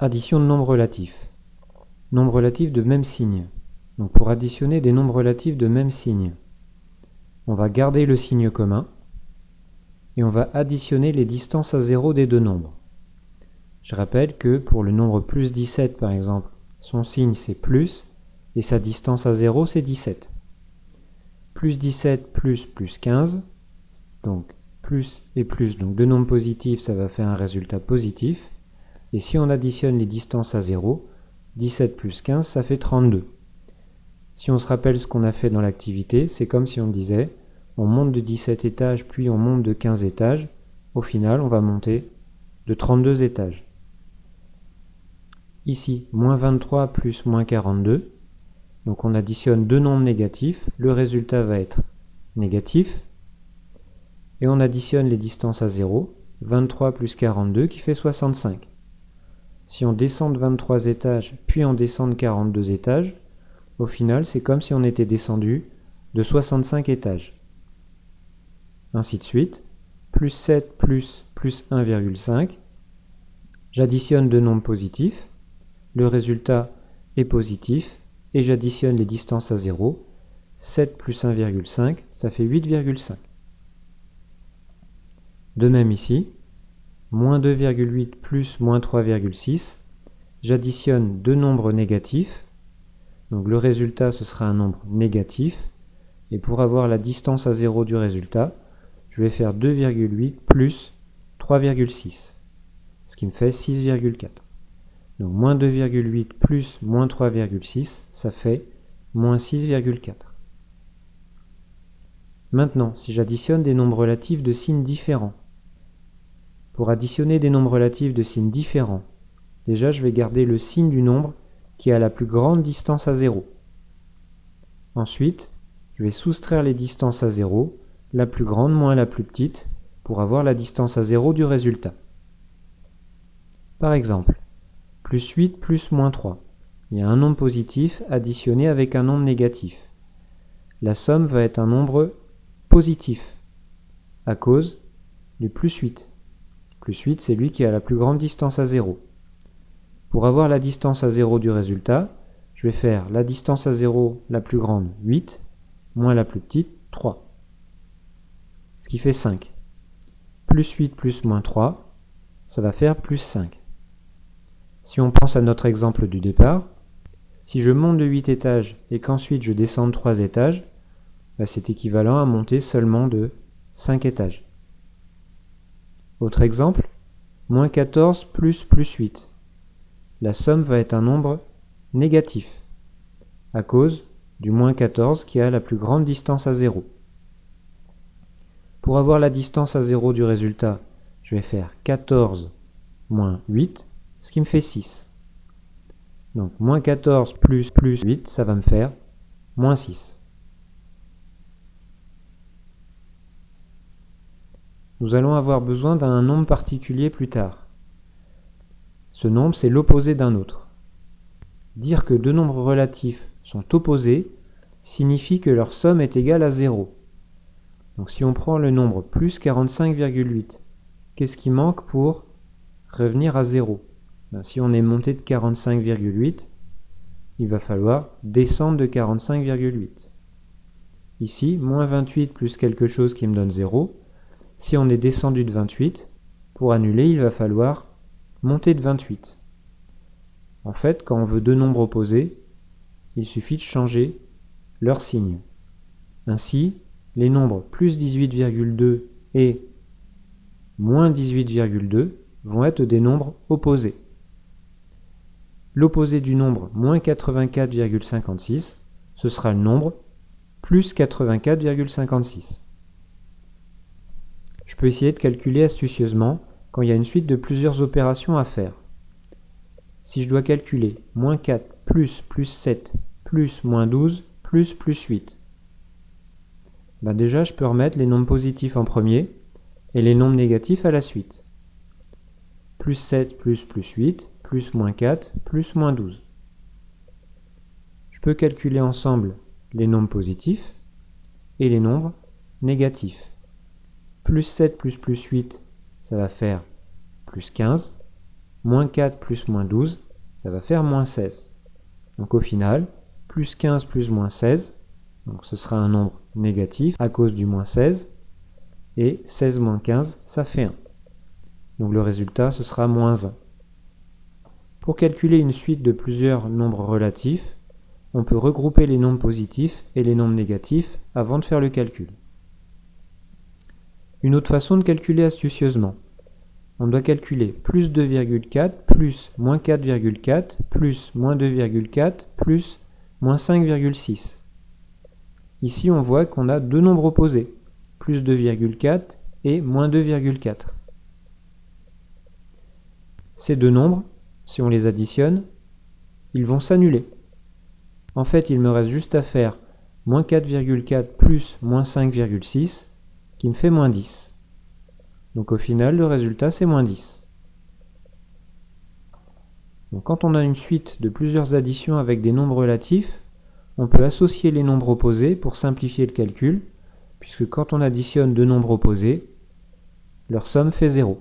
Addition de nombres relatifs. Nombres relatifs de même signe. Donc pour additionner des nombres relatifs de même signe, on va garder le signe commun et on va additionner les distances à 0 des deux nombres. Je rappelle que pour le nombre plus 17 par exemple, son signe c'est plus et sa distance à 0 c'est 17. Plus 17 plus 15, donc plus et plus, donc deux nombres positifs, ça va faire un résultat positif. Et si on additionne les distances à 0, 17 plus 15, ça fait 32. Si on se rappelle ce qu'on a fait dans l'activité, c'est comme si on disait, on monte de 17 étages, puis on monte de 15 étages. Au final, on va monter de 32 étages. Ici, moins 23 plus moins 42. Donc on additionne deux nombres négatifs. Le résultat va être négatif. Et on additionne les distances à 0. 23 plus 42 qui fait 65. Si on descend de 23 étages, puis on descend de 42 étages, au final, c'est comme si on était descendu de 65 étages. Ainsi de suite. Plus 7 plus 1,5. J'additionne deux nombres positifs. Le résultat est positif. Et j'additionne les distances à 0. 7 plus 1,5, ça fait 8,5. De même ici. Moins 2,8 plus moins 3,6. J'additionne deux nombres négatifs. Donc le résultat, ce sera un nombre négatif. Et pour avoir la distance à 0 du résultat, je vais faire 2,8 plus 3,6. Ce qui me fait 6,4. Donc moins 2,8 plus moins 3,6, ça fait moins 6,4. Maintenant, si j'additionne des nombres relatifs de signes différents. Pour additionner des nombres relatifs de signes différents, déjà je vais garder le signe du nombre qui a la plus grande distance à 0. Ensuite, je vais soustraire les distances à 0, la plus grande moins la plus petite, pour avoir la distance à 0 du résultat. Par exemple, plus 8 plus moins 3. Il y a un nombre positif additionné avec un nombre négatif. La somme va être un nombre positif, à cause du plus 8. Plus 8, c'est lui qui a la plus grande distance à 0. Pour avoir la distance à 0 du résultat, je vais faire la distance à 0 la plus grande, 8, moins la plus petite, 3. Ce qui fait 5. Plus 8 plus moins 3, ça va faire plus 5. Si on pense à notre exemple du départ, si je monte de 8 étages et qu'ensuite je descends de 3 étages, c'est équivalent à monter seulement de 5 étages. Autre exemple, moins 14 plus 8. La somme va être un nombre négatif, à cause du moins 14 qui a la plus grande distance à 0. Pour avoir la distance à 0 du résultat, je vais faire 14 moins 8, ce qui me fait 6. Donc moins 14 plus 8, ça va me faire moins 6. Nous allons avoir besoin d'un nombre particulier plus tard. Ce nombre, c'est l'opposé d'un autre. Dire que deux nombres relatifs sont opposés signifie que leur somme est égale à 0. Donc si on prend le nombre plus 45,8, qu'est-ce qui manque pour revenir à 0 ? Si on est monté de 45,8, il va falloir descendre de 45,8. Ici, moins 28 plus quelque chose qui me donne 0. Si on est descendu de 28, pour annuler, il va falloir monter de 28. En fait, quand on veut deux nombres opposés, il suffit de changer leur signe. Ainsi, les nombres plus 18,2 et moins 18,2 vont être des nombres opposés. L'opposé du nombre moins 84,56, ce sera le nombre plus 84,56. Je peux essayer de calculer astucieusement quand il y a une suite de plusieurs opérations à faire. Si je dois calculer moins 4 plus 7 plus moins 12 plus 8, déjà je peux remettre les nombres positifs en premier et les nombres négatifs à la suite. Plus 7 plus 8 plus moins 4 plus moins 12. Je peux calculer ensemble les nombres positifs et les nombres négatifs. Plus 7 plus 8, ça va faire plus 15. moins 4 plus moins 12, ça va faire moins 16. Donc au final, plus 15 plus moins 16, donc ce sera un nombre négatif à cause du moins 16, et 16 moins 15, ça fait 1. Donc le résultat, ce sera moins 1. Pour calculer une suite de plusieurs nombres relatifs, on peut regrouper les nombres positifs et les nombres négatifs avant de faire le calcul. Une autre façon de calculer astucieusement. On doit calculer plus 2,4 plus moins 4,4 plus moins 2,4 plus moins 5,6. Ici, on voit qu'on a deux nombres opposés, plus 2,4 et moins 2,4. Ces deux nombres, si on les additionne, ils vont s'annuler. En fait, il me reste juste à faire moins 4,4 plus moins 5,6 qui me fait moins 10. Donc au final, le résultat, c'est moins 10. Donc quand on a une suite de plusieurs additions avec des nombres relatifs, on peut associer les nombres opposés pour simplifier le calcul, puisque quand on additionne deux nombres opposés, leur somme fait 0.